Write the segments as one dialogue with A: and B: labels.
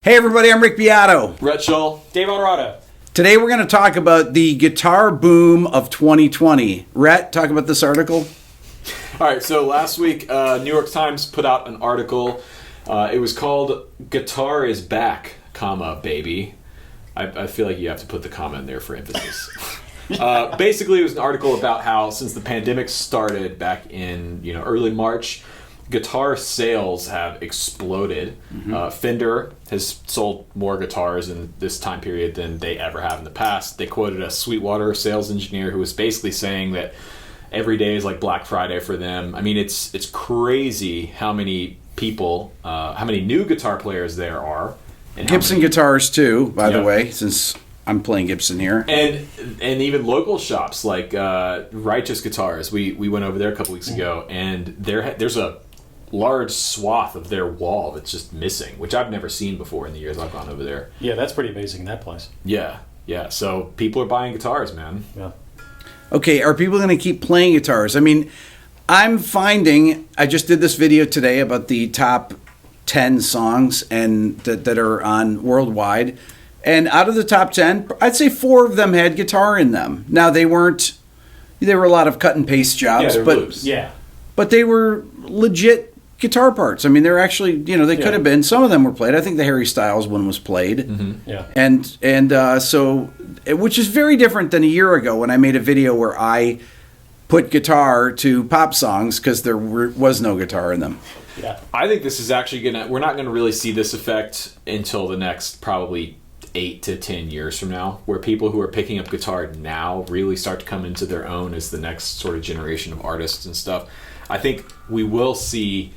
A: Hey everybody, I'm Rick Beato.
B: Rhett,
C: Dave Alrado.
A: Today we're going to talk about the guitar boom of 2020. Rhett, talk about this article.
B: All right, so last week, New York Times put out an article. It was called "Guitar is Back, baby." I feel like you have to put the comma in there for emphasis. Basically, it was an article about how since the pandemic started back in early March, guitar sales have exploded. Fender has sold more guitars in this time period than they ever have in the past. They quoted a Sweetwater sales engineer who was basically saying that every day is like Black Friday for them. I mean, it's crazy how many people, how many new guitar players there are. And
A: Gibson guitars too, by the way, since I'm playing Gibson here.
B: And even local shops like Righteous Guitars. We went over there a couple weeks ago, and there's a large swath of their wall that's just missing, which I've never seen before in the years I've gone over there.
C: Yeah, that's pretty amazing in that place.
B: Yeah. So people are buying guitars, man.
C: Yeah.
A: Okay, are people going to keep playing guitars? I mean, I'm finding, I just did this video today about the top 10 songs and that are on worldwide. And out of the top 10, I'd say 4 of them had guitar in them. Now, they were a lot of cut and paste jobs, but they were legit guitar parts. I mean, they're actually, they could have been. Some of them were played. I think the Harry Styles one was played.
C: Mm-hmm. Yeah.
A: And so, which is very different than a year ago when I made a video where I put guitar to pop songs because there was no guitar in them.
C: Yeah.
B: I think this is actually we're not gonna really see this effect until the next probably 8 to 10 years from now, where people who are picking up guitar now really start to come into their own as the next sort of generation of artists and stuff. I think we will see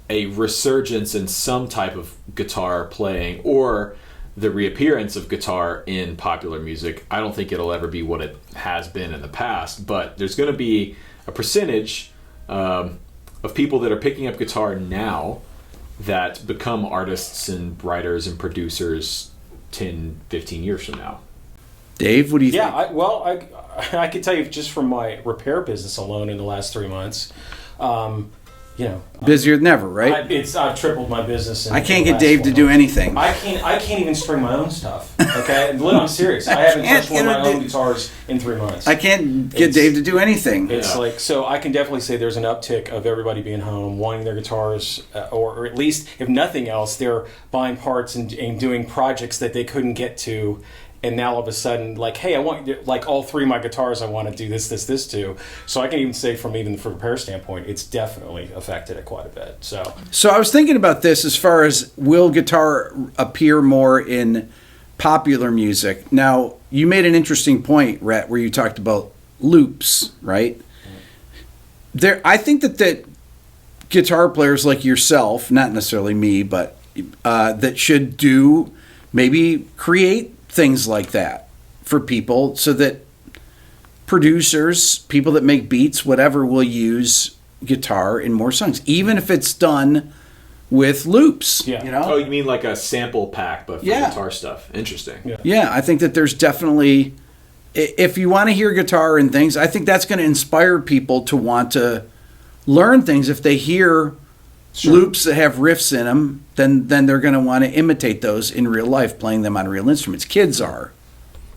B: a resurgence in some type of guitar playing or the reappearance of guitar in popular music. I don't think it'll ever be what it has been in the past, but there's going to be a percentage of people that are picking up guitar now that become artists and writers and producers 10, 15 years from now.
A: Dave, what do you think?
C: I could tell you just from my repair business alone in the last 3 months,
A: busier than ever, right?
C: I've tripled my business.
A: I can't get Dave to do anything.
C: I can't even string my own stuff. Okay, I'm serious. I haven't touched one of my own guitars in 3 months.
A: I can't get Dave to do anything.
C: It's like, so I can definitely say there's an uptick of everybody being home, wanting their guitars, or at least, if nothing else, they're buying parts and doing projects that they couldn't get to. And now all of a sudden, like, hey, I want, like, all 3 of my guitars I want to do this to. So I can even say from a repair standpoint, it's definitely affected it quite a bit. So
A: I was thinking about this as far as will guitar appear more in popular music. Now, you made an interesting point, Rhett, where you talked about loops, right? I think that guitar players like yourself, not necessarily me, but that should maybe create things like that for people so that producers, people that make beats, whatever, will use guitar in more songs, even if it's done with loops.
C: Yeah.
B: Oh, you mean like a sample pack, but for guitar stuff. Interesting.
A: Yeah, I think that there's definitely, if you want to hear guitar and things, I think that's going to inspire people to want to learn things. If they hear loops that have riffs in them, then they're going to want to imitate those in real life, playing them on real instruments. Kids are.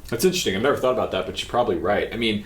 B: That's interesting. I've never thought about that, but you're probably right. I mean,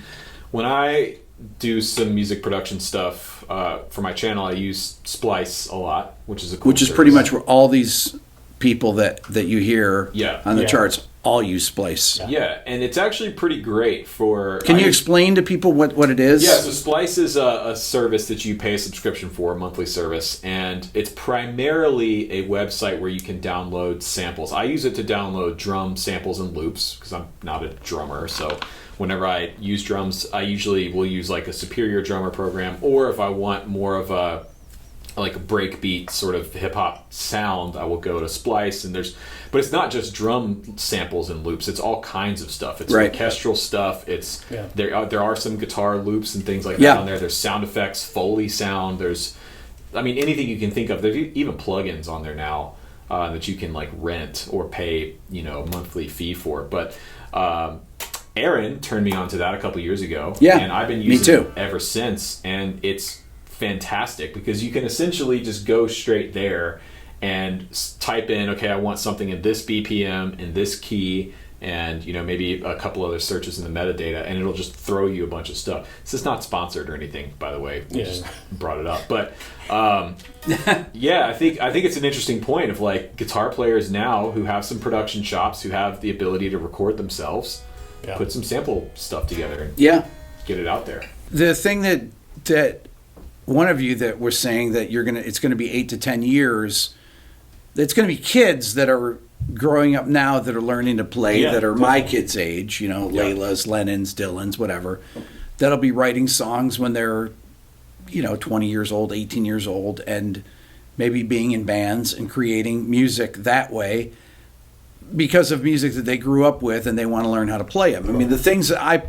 B: when I do some music production stuff for my channel, I use Splice a lot, which is a cool service.
A: Pretty much where all these people that you hear on the charts all use Splice.
B: Yeah, and it's actually pretty great for...
A: Can you explain to people what it is?
B: Yeah, so Splice is a service that you pay a subscription for, a monthly service, and it's primarily a website where you can download samples. I use it to download drum samples and loops, because I'm not a drummer, so whenever I use drums, I usually will use like a Superior Drummer program, or if I want more of a breakbeat sort of hip hop sound, I will go to Splice. But it's not just drum samples and loops; it's all kinds of stuff. It's orchestral stuff. There are some guitar loops and things like that on there. There's sound effects, Foley sound. There's anything you can think of. There's even plugins on there now that you can like rent or pay a monthly fee for. But Aaron turned me onto that a couple years ago, and I've been using it ever since, and it's fantastic because you can essentially just go straight there and type in, okay, I want something in this BPM, in this key, and maybe a couple other searches in the metadata, and it'll just throw you a bunch of stuff. This is not sponsored or anything, by the way. We just brought it up, but yeah, I think it's an interesting point of like guitar players now who have some production chops, who have the ability to record themselves, put some sample stuff together, and get it out there.
A: The thing that one of you that was saying that it's gonna be 8 to 10 years. It's going to be kids that are growing up now that are learning to play, that are my kids' age, Layla's, Lennon's, Dylan's, whatever, that'll be writing songs when they're, 20 years old, 18 years old, and maybe being in bands and creating music that way because of music that they grew up with and they want to learn how to play them. I mean, the things that I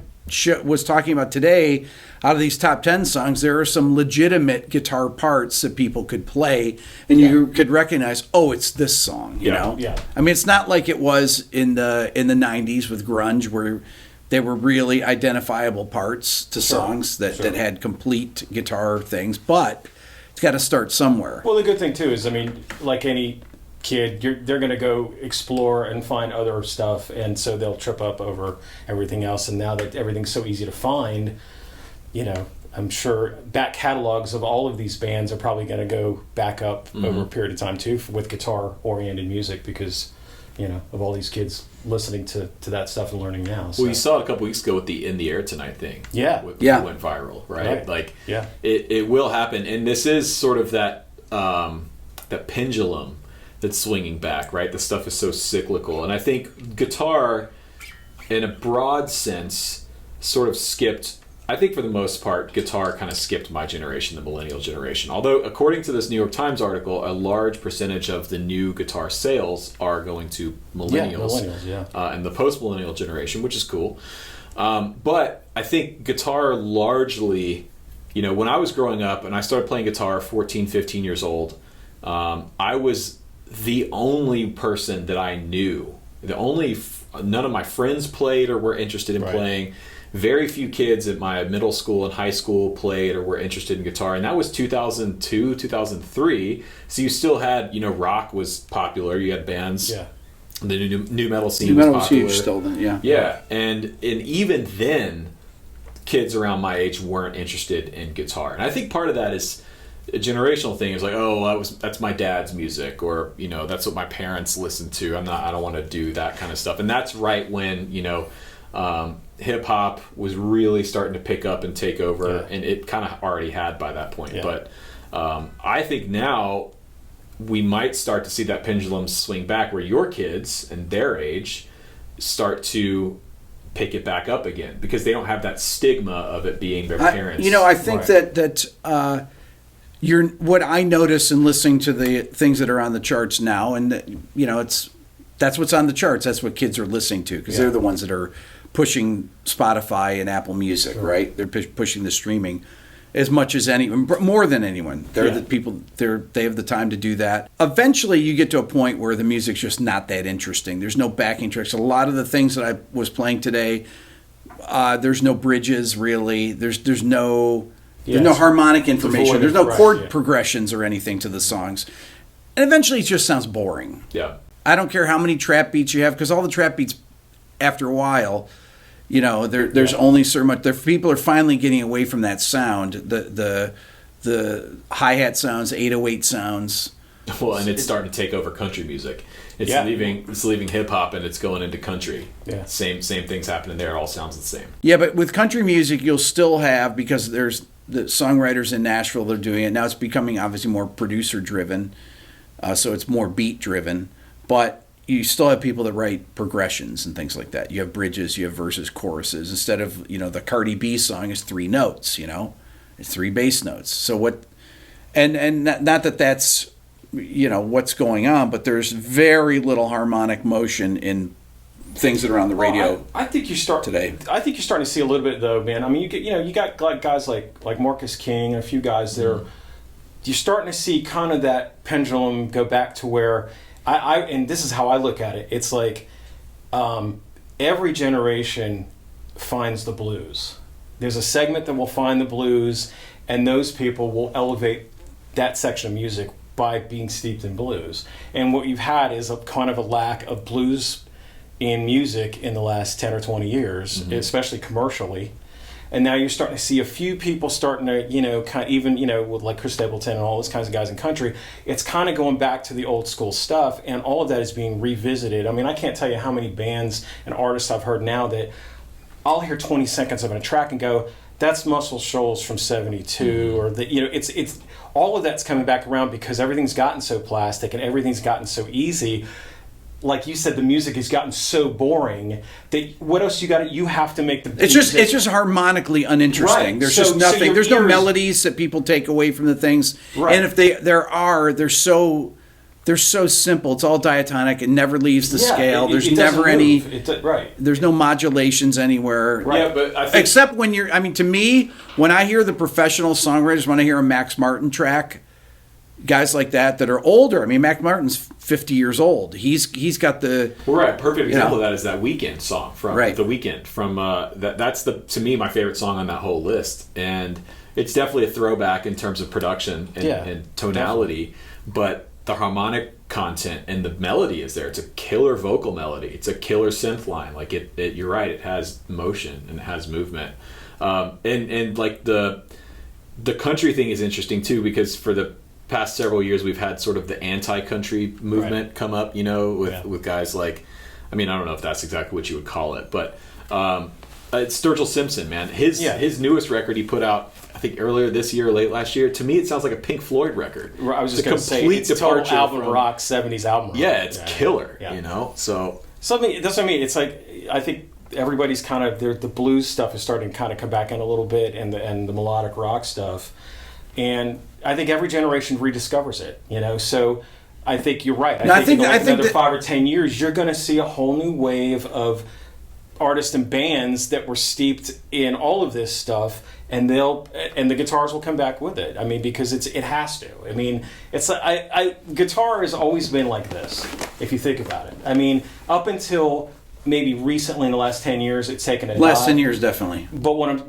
A: was talking about today, out of these top 10 songs, there are some legitimate guitar parts that people could play and you could recognize, oh, it's this song, you know?
C: Yeah.
A: I mean, it's not like it was in the 90s with grunge where they were really identifiable parts to songs that had complete guitar things, but it's got to start somewhere.
C: Well, the good thing too is, I mean, like any kid, they're going to go explore and find other stuff, and so they'll trip up over everything else. And now that everything's so easy to find, I'm sure back catalogs of all of these bands are probably going to go back up over a period of time too with guitar-oriented music because, of all these kids listening to that stuff and learning now. So.
B: Well, you saw it a couple weeks ago with the In the Air Tonight thing.
C: Yeah.
B: It went viral, right? Like, it will happen. And this is sort of that pendulum that's swinging back, right? The stuff is so cyclical. And I think guitar, in a broad sense, sort of skipped, I think for the most part, guitar kind of skipped my generation, the millennial generation. Although, according to this New York Times article, a large percentage of the new guitar sales are going to millennials, and the post-millennial generation, which is cool. But I think guitar largely, when I was growing up and I started playing guitar 14, 15 years old, I was the only person that I knew. None of my friends played or were interested in playing. Very few kids at my middle school and high school played or were interested in guitar, and that was 2002, 2003. So you still had, rock was popular. You had bands. Yeah. The new metal scene was popular.
A: Huge still then, yeah.
B: Yeah, and even then, kids around my age weren't interested in guitar, and I think part of that is a generational thing. Is like, oh, that's my dad's music, or that's what my parents listened to. I don't want to do that kind of stuff. And that's right when hip hop was really starting to pick up and take over, and it kind of already had by that point. But I think now we might start to see that pendulum swing back, where your kids and their age start to pick it back up again because they don't have that stigma of it being their parents.
A: I think that. What I notice in listening to the things that are on the charts now, and that's what's on the charts. That's what kids are listening to because they're the ones that are pushing Spotify and Apple Music, right? They're pushing the streaming as much as anyone, more than anyone. They're the people. They have the time to do that. Eventually, you get to a point where the music's just not that interesting. There's no backing tracks. A lot of the things that I was playing today, there's no bridges really. There's no harmonic information. There's no chord progressions or anything to the songs. And eventually it just sounds boring.
B: Yeah.
A: I don't care how many trap beats you have, because all the trap beats, after a while, there's only so much. People are finally getting away from that sound, the hi-hat sounds, 808 sounds.
B: Well, and it's starting to take over country music. It's leaving hip-hop and it's going into country. Yeah. Same things happening there. It all sounds the same.
A: Yeah, but with country music, you'll still have, because there's the songwriters in Nashville, they're doing it. Now it's becoming obviously more producer-driven, so it's more beat-driven. But you still have people that write progressions and things like that. You have bridges, you have verses, choruses. Instead of, the Cardi B song is 3 notes, it's 3 bass notes. So what, and not that that's, what's going on, but there's very little harmonic motion in things that are on the radio.
C: I think you start
A: today.
C: I think you're starting to see a little bit though, man. I mean, you got like guys like Marcus King and a few guys there. You're starting to see kind of that pendulum go back to where and this is how I look at it. It's like every generation finds the blues. There's a segment that will find the blues, and those people will elevate that section of music by being steeped in blues. And what you've had is a kind of a lack of blues in music in the last 10 or 20 years, especially commercially. And now you're starting to see a few people starting to, kind of even, with like Chris Stapleton and all those kinds of guys in country, it's kind of going back to the old school stuff, and all of that is being revisited. I mean, I can't tell you how many bands and artists I've heard now that I'll hear 20 seconds of a track and go, that's Muscle Shoals from 72, or that, it's all of that's coming back around because everything's gotten so plastic and everything's gotten so easy. Like you said, the music has gotten so boring that what else you got? You have to make the.
A: It's just harmonically uninteresting.
C: Right.
A: There's just nothing.
C: So
A: there's no melodies that people take away from the things.
C: Right.
A: And if they're so simple. It's all diatonic. It never leaves the scale. There's never any. There's no modulations anywhere.
B: Right. Yeah, but I think,
A: except when you're. I mean, to me, when I hear the professional songwriters, when I hear a Max Martin track. Guys like that are older. I mean, Mac Martin's 50 years old. He's got the
B: perfect example of that is that Weekend song from The Weekend from that's to me my favorite song on that whole list, and it's definitely a throwback in terms of production and tonality, definitely. But the harmonic content and the melody is there. It's a killer vocal melody. It's a killer synth line. Like it you're right. It has motion and it has movement, and like the country thing is interesting too because for the past several years we've had sort of the anti-country movement come up, with guys like, I mean, I don't know if that's exactly what you would call it, but it's Sturgill Simpson, man. His newest record he put out, I think earlier this year or late last year. To me, it sounds like a Pink Floyd record.
C: I was just going to say, it's a total album rock, 70s album rock.
B: Yeah, it's killer,
C: So that's what I mean. It's like, I think everybody's kind of, the blues stuff is starting to kind of come back in a little bit, and the melodic rock stuff. And I think every generation rediscovers it, So I think you're right. I think in another 5 or 10 years, you're going to see a whole new wave of artists and bands that were steeped in all of this stuff, and the guitars will come back with it. I mean, because it has to. I mean, it's guitar has always been like this, if you think about it. I mean, up until maybe recently in the last 10 years, it's taken a
A: less 10 years, definitely.
C: But like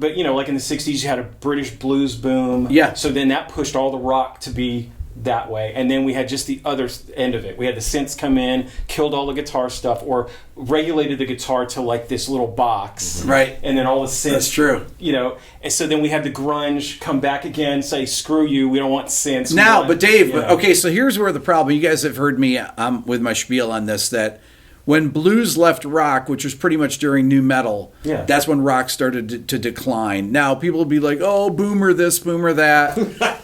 C: in the 60s, you had a British blues boom.
A: Yeah.
C: So then that pushed all the rock to be that way. And then we had just the other end of it. We had the synths come in, killed all the guitar stuff, or regulated the guitar to like this little box.
A: Right.
C: And then all the synths.
A: That's true.
C: And so then we had the grunge come back again, say, screw you, we don't want synths.
A: But Dave, okay, so here's where the problem, you guys have heard me with my spiel on this, that when blues left rock, which was pretty much during nu metal, that's when rock started to decline. Now, people will be like, oh, boomer this, boomer that.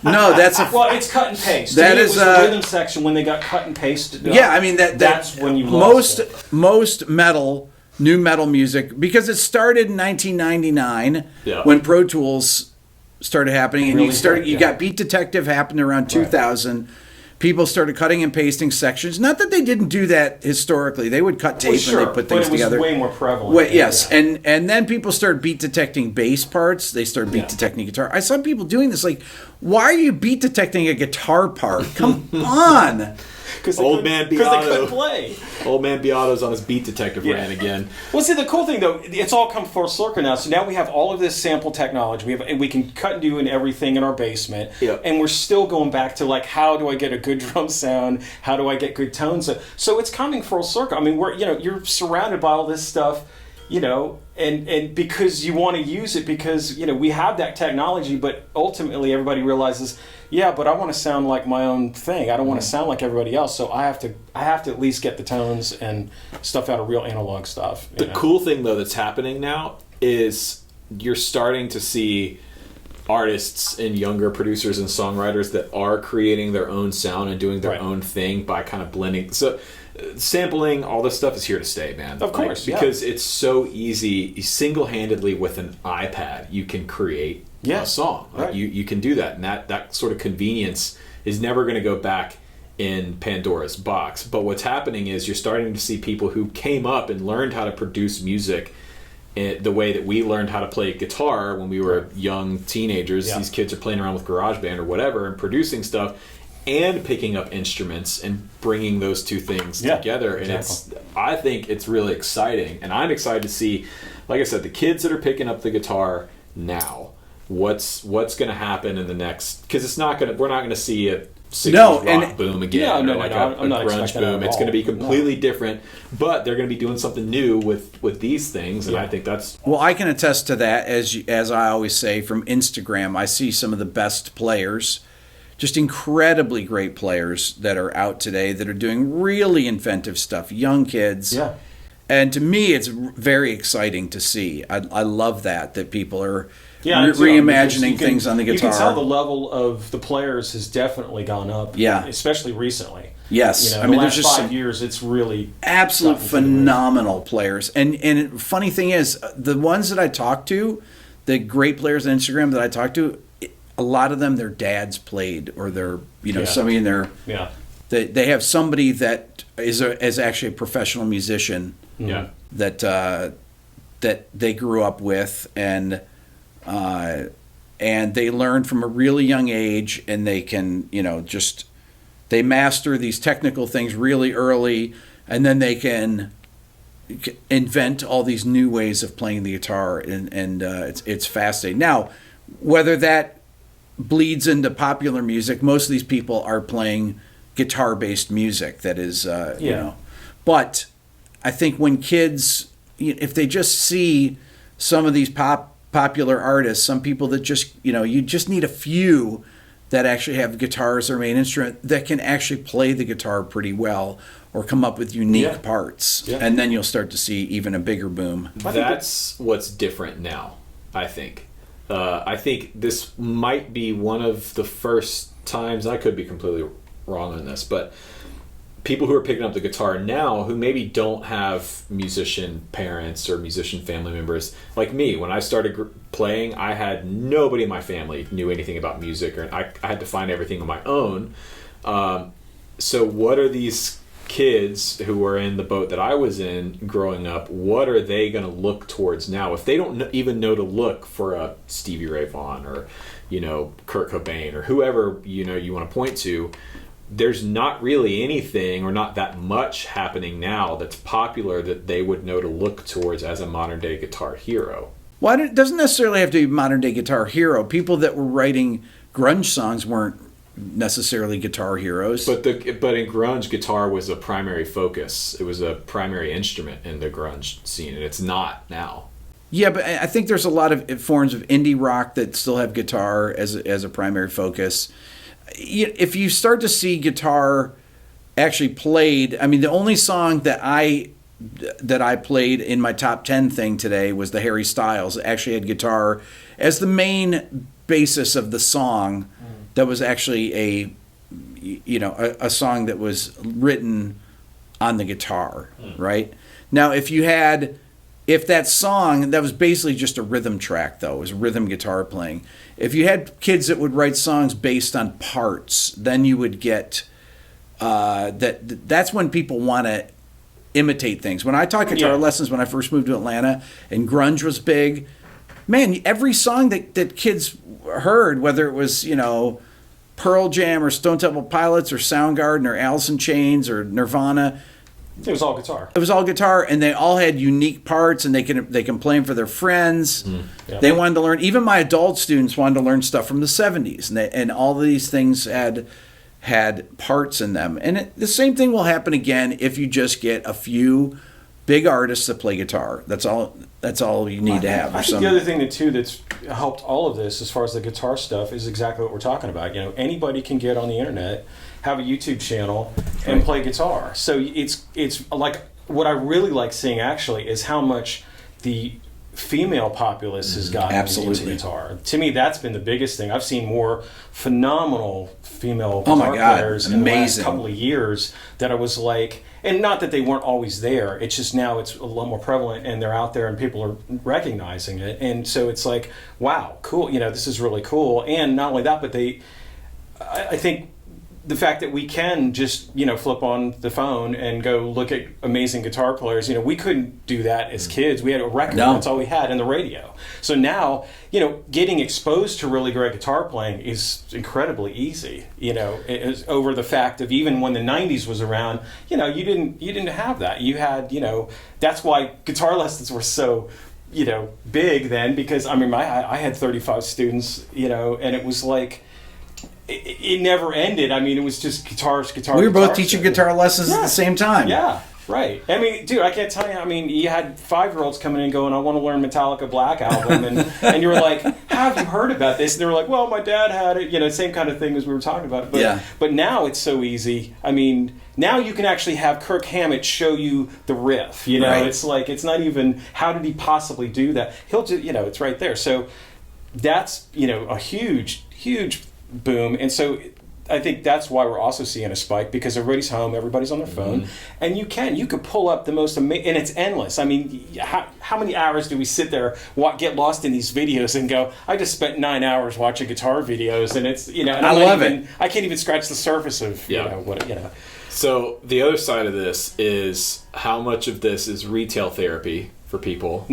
A: No, that's
C: well, it's cut and paste.
A: That
C: is
A: the
C: rhythm section when they got cut and pasted.
A: I mean, that's
C: when you lost
A: most metal, nu metal music, because it started in 1999 when Pro Tools started happening, and you got Beat Detective happened around 2000. People started cutting and pasting sections. Not that they didn't do that historically. They would cut tape and they put things together.
C: But it was way more prevalent.
A: Yes, and then people started beat detecting bass parts. They started beat detecting guitar. I saw people doing this. Like, why are you beat detecting a guitar part? Come on.
B: Old Man Beato.
C: Because they couldn't play.
B: Old Man Beato's on his Beat Detective rant again.
C: Well, see, the cool thing, though, it's all come full circle now. So now we have all of this sample technology. We can cut and do and everything in our basement.
B: Yep.
C: And we're still going back to, like, how do I get a good drum sound? How do I get good tones? So it's coming full circle. I mean, you're surrounded by all this stuff, and because you want to use it because, we have that technology, but ultimately everybody realizes, but I want to sound like my own thing. I don't want to sound like everybody else, so I have to at least get the tones and stuff out of real analog stuff.
B: The cool thing, though, that's happening now is you're starting to see artists and younger producers and songwriters that are creating their own sound and doing their own thing by kind of blending. So sampling, all this stuff is here to stay, man.
C: Of course,
B: because it's so easy. Single-handedly with an iPad, you can create a song. Right. You can do that, and that sort of convenience is never going to go back in Pandora's box. But what's happening is you're starting to see people who came up and learned how to produce music the way that we learned how to play guitar when we were young teenagers. Yeah. These kids are playing around with GarageBand or whatever and producing stuff and picking up instruments and bringing those two things together. And I think it's really exciting. And I'm excited to see, like I said, the kids that are picking up the guitar now what's going to happen in the next, because we're not going to see a 60s rock boom again,
C: No,
B: or like
C: I'm
B: a
C: not
B: grunge
C: expecting that
B: boom.
C: at
B: It's going to be
C: all.
B: completely different, but they're going to be doing something new with these things, and I think that's...
A: Well, I can attest to that. As I always say, from Instagram, I see some of the best players, just incredibly great players that are out today that are doing really inventive stuff, young kids.
C: Yeah.
A: And to me, it's very exciting to see. I love that people are
C: Yeah,
A: reimagining things on the guitar.
C: You can tell the level of the players has definitely gone up.
A: Yeah.
C: Especially recently.
A: Yes.
C: The last 5 years, it's really
A: absolute phenomenal players. And funny thing is, the ones that I talk to, the great players on Instagram that I talk to, a lot of them, their dads played, or they're, somebody in their...
C: Yeah.
A: They have somebody that is actually a professional musician.
B: Yeah.
A: That they grew up with, and they learn from a really young age, and they can, they master these technical things really early, and then they can invent all these new ways of playing the guitar, and it's fascinating. Now, whether that bleeds into popular music, most of these people are playing guitar-based music that is, but I think when kids, if they just see some of these popular artists, some people that just, you just need a few that actually have guitars as their main instrument that can actually play the guitar pretty well or come up with unique parts. Yeah. And then you'll start to see even a bigger boom.
B: That's what's different now, I think. I think this might be one of the first times, I could be completely wrong on this, but people who are picking up the guitar now who maybe don't have musician parents or musician family members, like me, when I started playing, I had nobody in my family knew anything about music, or I had to find everything on my own. So what are these kids who were in the boat that I was in growing up, what are they going to look towards now? If they don't even know to look for a Stevie Ray Vaughan or, Kurt Cobain or whoever, you want to point to, there's not really anything or not that much happening now that's popular that they would know to look towards as a modern day guitar hero.
A: Well, it doesn't necessarily have to be modern day guitar hero. People that were writing grunge songs weren't necessarily guitar heroes.
B: But in grunge, guitar was a primary focus. It was a primary instrument in the grunge scene, and it's not now.
A: Yeah, but I think there's a lot of forms of indie rock that still have guitar as a primary focus. If you start to see guitar actually played, I mean, the only song that I played in my top 10 thing today was the Harry Styles. It actually had guitar as the main basis of the song. That was actually a song that was written on the guitar, right? Now, if that song, that was basically just a rhythm track, though. It was rhythm guitar playing. If you had kids that would write songs based on parts, then you would get that's when people want to imitate things. When I taught guitar lessons when I first moved to Atlanta and grunge was big, man, every song that kids heard, whether it was, Pearl Jam or Stone Temple Pilots or Soundgarden or Alice in Chains or Nirvana,
C: it was all guitar.
A: It was all guitar, and they all had unique parts, and they can play them for their friends.
C: Yeah.
A: They wanted to learn. Even my adult students wanted to learn stuff from the 70s, and all of these things had parts in them. And the same thing will happen again if you just get a few big artists that play guitar. That's all you need to have.
C: I think the other thing that's helped all of this as far as the guitar stuff is exactly what we're talking about. Anybody can get on the internet, have a YouTube channel, and play guitar. So it's like, what I really like seeing actually is how much the female populace has gotten into guitar. To me, that's been the biggest thing. I've seen more phenomenal female guitar players in the last couple of years that I was like, and not that they weren't always there, it's just now it's a lot more prevalent and they're out there and people are recognizing it. And so it's like, wow, cool, this is really cool. And not only that, but I think the fact that we can just, flip on the phone and go look at amazing guitar players, we couldn't do that as kids. We had a record, that's all we had, and the radio. So now, getting exposed to really great guitar playing is incredibly easy, over the fact of even when the 90s was around, you didn't have that. You had, that's why guitar lessons were so big then, because I mean, I had 35 students, and it was like it never ended. I mean, it was just guitar.
A: We were both teaching guitar lessons at the same time.
C: Yeah. Right. I mean, dude, I can't tell you. I mean, you had 5-year-olds coming in going, I want to learn Metallica Black Album. And you were like, how have you heard about this? And they were like, well, my dad had it. Same kind of thing as we were talking about. But now it's so easy. I mean, now you can actually have Kirk Hammett show you the riff.
A: Right.
C: It's like, it's not even, how did he possibly do that? He'll just, it's right there. So that's, a huge, huge boom. And so I think that's why we're also seeing a spike, because everybody's home, everybody's on their phone, and you could pull up the most amazing, and it's endless. I mean, how many hours do we sit there, get lost in these videos and go, I just spent 9 hours watching guitar videos, and it's, and
A: I love it.
C: I can't even scratch the surface of, what.
B: So the other side of this is how much of this is retail therapy for people,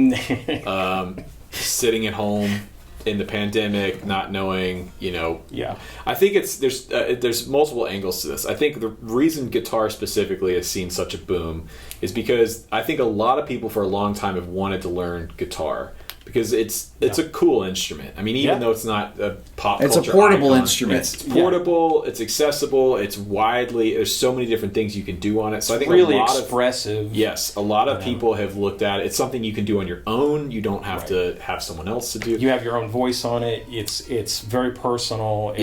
B: sitting at home in the pandemic, not knowing, I think there's multiple angles to this. I think the reason guitar specifically has seen such a boom is because I think a lot of people for a long time have wanted to learn guitar, because it's a cool instrument. I mean, even though it's not a pop culture
A: it's a portable
B: icon,
A: instrument.
B: It's portable, it's accessible, it's there's so many different things you can do on it. So I think
C: really expressive.
B: A lot of people have looked at it. It's something you can do on your own. You don't have to have someone else to do.
C: You have your own voice on it. It's very personal.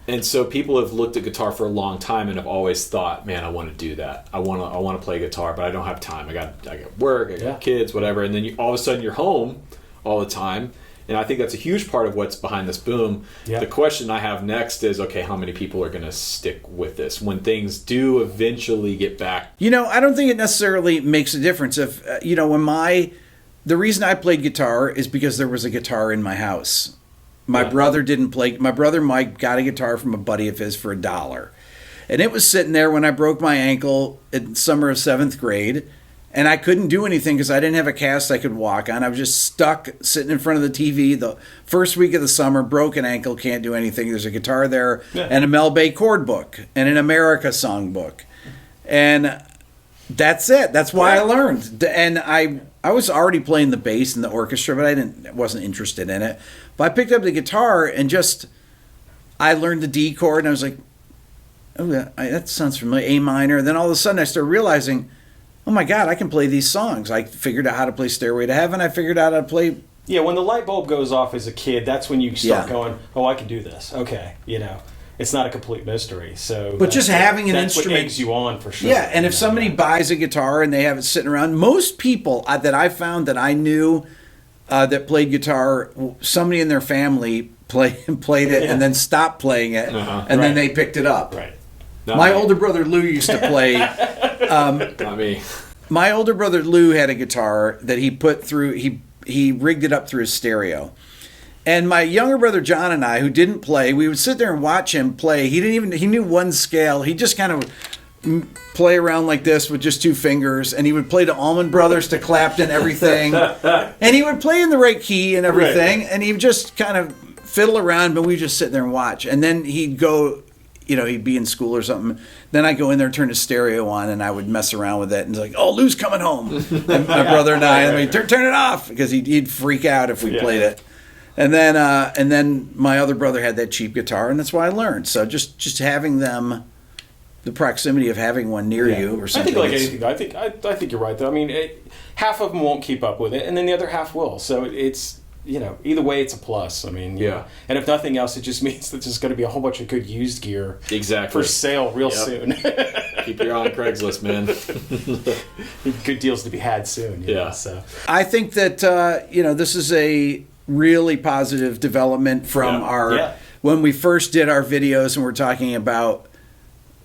B: And so people have looked at guitar for a long time and have always thought, man, I want to do that. I want to play guitar, but I don't have time. I got work, I got kids, whatever. And then all of a sudden you're home all the time. And I think that's a huge part of what's behind this boom. Yeah. The question I have next is, okay, how many people are going to stick with this when things do eventually get back?
A: I don't think it necessarily makes a difference. If, the reason I played guitar is because there was a guitar in my house. My brother didn't play. My brother Mike got a guitar from a buddy of his for $1. And it was sitting there when I broke my ankle in summer of 7th grade. And I couldn't do anything because I didn't have a cast I could walk on. I was just stuck sitting in front of the TV the first week of the summer, broken ankle, can't do anything. There's a guitar there and a Mel Bay chord book and an America song book. And that's it. That's why I learned. And I was already playing the bass in the orchestra, but I wasn't interested in it. But I picked up the guitar and I learned the D chord, and I was like, oh, that sounds familiar, A minor. And then all of a sudden I started realizing, oh my God, I can play these songs. I figured out how to play Stairway to Heaven. I figured out how to play.
C: Yeah, when the light bulb goes off as a kid, that's when you start going, oh, I can do this. Okay, it's not a complete mystery. So,
A: but just having an
C: that's
A: instrument
C: what eggs you on for sure.
A: Yeah, and if somebody buys a guitar and they have it sitting around, most people that I found that I knew that played guitar, somebody in their family played it and then stopped playing it, and then they picked it up.
C: Right.
A: My older brother Lou used to play.
B: Not me.
A: My older brother Lou had a guitar that he put through. He rigged it up through his stereo, and my younger brother John and I, who didn't play, we would sit there and watch him play. He knew one scale. He just kind of play around like this with just 2 fingers, and he would play to Allman Brothers, to Clapton, everything, and he would play in the right key and everything, and he would just kind of fiddle around, but we just sit there and watch, and then he'd go. He'd be in school or something. Then I'd go in there, turn his stereo on, and I would mess around with it. And it's like, oh, Lou's coming home. And my brother and I, turn it off, because he'd freak out if we played it. And then my other brother had that cheap guitar, and that's why I learned. So just having them, the proximity of having one near you or something.
C: I think anything. I think you're right, though. I mean, half of them won't keep up with it, and then the other half will. So it's. Either way, it's a plus. I mean, and if nothing else, it just means that there's going to be a whole bunch of good used gear for sale real soon.
B: Keep your eye on Craigslist, man.
C: Good deals to be had soon. So
A: I think that this is a really positive development from when we first did our videos, and we're talking about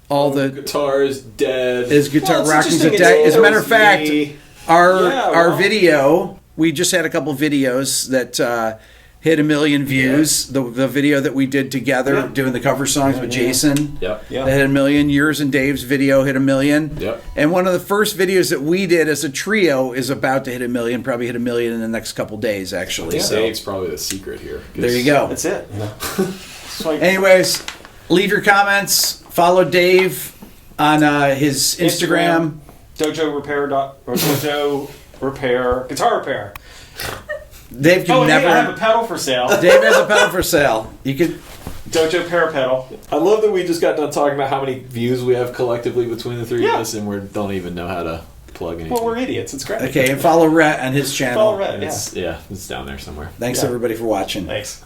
A: all the
B: guitar is dead.
A: Is guitar rocking is dead? As a matter of fact, our video. We just had a couple videos that hit 1 million views. The video that we did together doing the cover songs with Jason. That hit 1 million. Yours and Dave's video hit 1 million. And one of the first videos that we did as a trio is about to hit 1 million. Probably hit 1 million in the next couple days, actually.
B: So Dave's probably the secret here.
A: There you go.
C: That's it.
A: Anyways, leave your comments. Follow Dave on his Instagram.
C: Dojo Repair. Dojo repair, guitar repair.
A: Dave can
C: And
A: never.
C: I have a pedal for sale.
A: Dave has a pedal for sale. You could.
C: Dojo Parapedal.
B: I love that we just got done talking about how many views we have collectively between the three
C: Yeah.
B: of us, and we don't even know how to plug anything.
C: Well, we're idiots. It's great.
A: Okay, and follow Rhett on his channel.
C: Follow Rhett, yeah.
B: It's down there somewhere.
A: Thanks
C: Yeah.
A: everybody for watching.
C: Thanks.